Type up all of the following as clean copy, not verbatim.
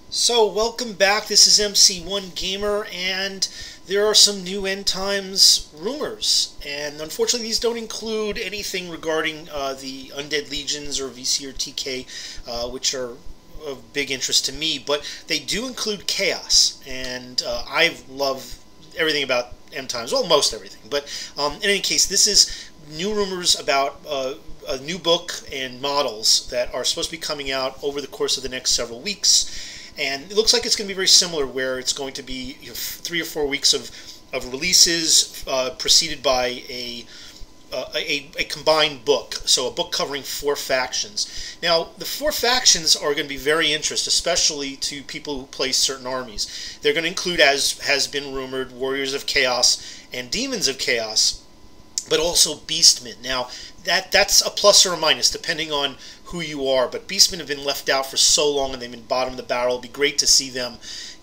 So, welcome back. This is MC1 Gamer, and there are some new end times rumors. And unfortunately, these don't include anything regarding the Undead Legions or VC or TK, which are of big interest to me. But they do include Chaos, and I love everything about end times. Well, most everything. But in any case, this is new rumors about a new book and models that are supposed to be coming out over the course of the next several weeks. And it looks like it's going to be very similar, where it's going to be 3 or 4 weeks of releases, preceded by a combined book. So a book covering 4 factions. Now, the 4 factions are going to be very interesting, especially to people who play certain armies. They're going to include, as has been rumored, Warriors of Chaos and Demons of Chaos, but also Beastmen. Now, that's a plus or a minus, depending on who you are, but Beastmen have been left out for so long and they've been bottom of the barrel. It'd be great to see them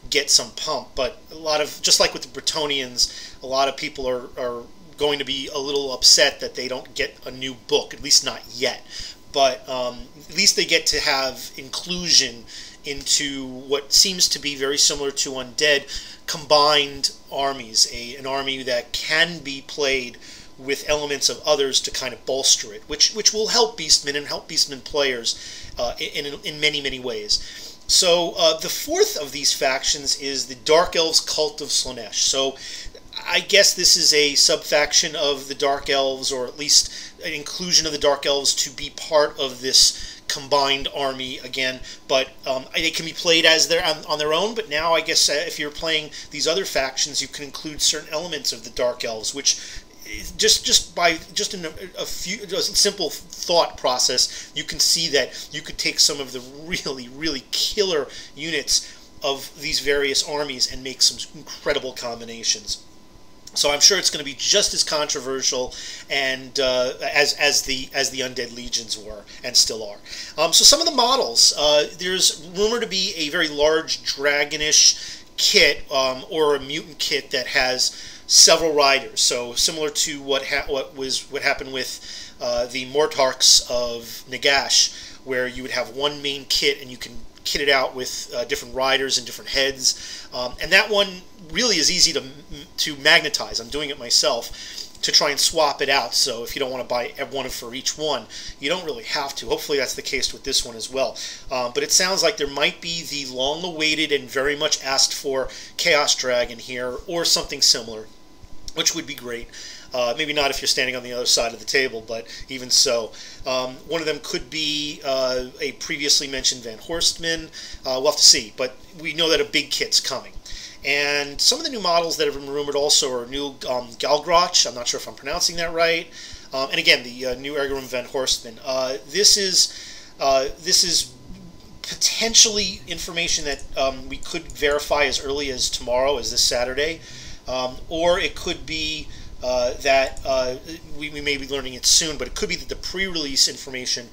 get some pump, but a lot of, just like with the Bretonnians, a lot of people are going to be a little upset that they don't get a new book, at least not yet. But at least they get to have inclusion into what seems to be very similar to Undead, combined armies, an army that can be played with elements of others to kind of bolster it, which will help Beastmen and help Beastmen players in many ways. So the 4th of these factions is the Dark Elves Cult of Slaanesh. So I guess this is a sub-faction of the Dark Elves, or at least an inclusion of the Dark Elves to be part of this combined army again, but they can be played as on their own. But now I guess if you're playing these other factions, you can include certain elements of the Dark Elves, which just in a simple thought process, you can see that you could take some of the really killer units of these various armies and make some incredible combinations. So I'm sure it's going to be just as controversial and as the Undead Legions were and still are. So some of the models, there's rumored to be a very large dragonish kit, or a mutant kit that has several riders. So similar to what happened with the Mortarchs of Nagash, where you would have one main kit and you can kit it out with different riders and different heads. And that one really is easy to magnetize. I'm doing it myself to try and swap it out. So if you don't want to buy one for each one, you don't really have to. Hopefully that's the case with this one as well. But it sounds like there might be the long-awaited and very much asked for Chaos Dragon here, or something similar, which would be great. Maybe not if you're standing on the other side of the table, but even so. One of them could be a previously mentioned Van Horstman. We'll have to see, but we know that a big kit's coming. And some of the new models that have been rumored also are new Galgroch. I'm not sure if I'm pronouncing that right. And again, the new Ergerum Van Horstman. This is potentially information that we could verify as early as tomorrow, as this Saturday. Or it could be that we may be learning it soon, but it could be that the pre-release information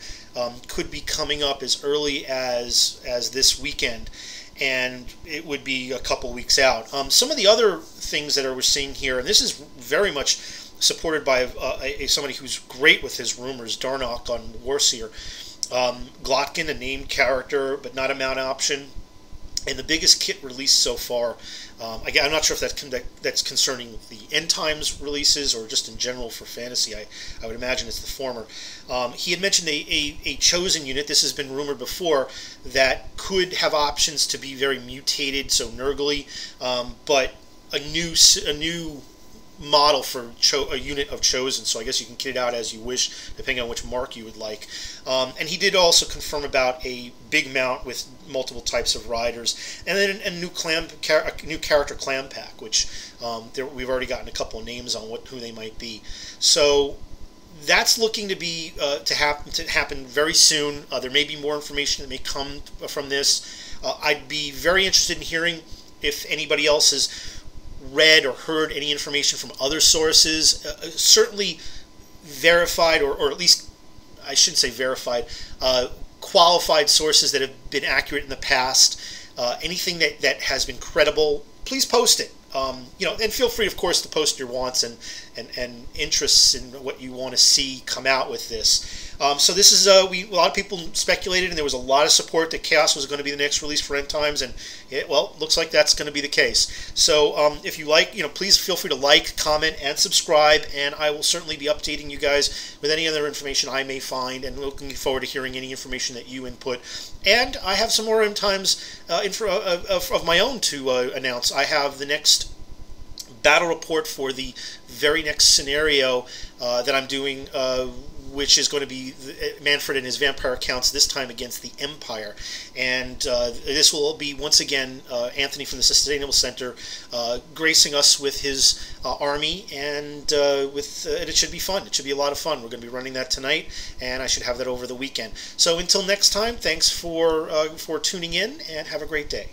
could be coming up as early as this weekend, and it would be a couple weeks out. Some of the other things that we're seeing here, and this is very much supported by somebody who's great with his rumors, Darnock on Warseer. Glotkin, a named character, but not a mount option. And the biggest kit released so far, again, I'm not sure if that's concerning the end times releases or just in general for fantasy. I would imagine it's the former. He had mentioned a chosen unit. This has been rumored before, that could have options to be very mutated, so Nurgly, but a new model for a unit of chosen, so I guess you can kit it out as you wish depending on which mark you would like. And he did also confirm about a big mount with multiple types of riders, and then a new character clan pack, which we've already gotten a couple of names on who they might be. So that's looking to be to happen very soon. There may be more information that may come from this. I'd be very interested in hearing if anybody else has read or heard any information from other sources, certainly verified, or at least, I shouldn't say verified, qualified sources that have been accurate in the past. Anything that has been credible, please post it. And feel free, of course, to post your wants and interests in what you want to see come out with this. So this is a lot of people speculated, and there was a lot of support that Chaos was going to be the next release for End Times, and looks like that's going to be the case. So if you like, please feel free to like, comment, and subscribe, and I will certainly be updating you guys with any other information I may find, and looking forward to hearing any information that you input. And I have some more End Times info of my own to announce. I have the next battle report for the very next scenario that I'm doing, which is going to be Manfred and his vampire accounts, this time against the Empire. And this will be, once again, Anthony from the Sustainable Center gracing us with his army, and it should be fun. It should be a lot of fun. We're going to be running that tonight, and I should have that over the weekend. So until next time, thanks for tuning in, and have a great day.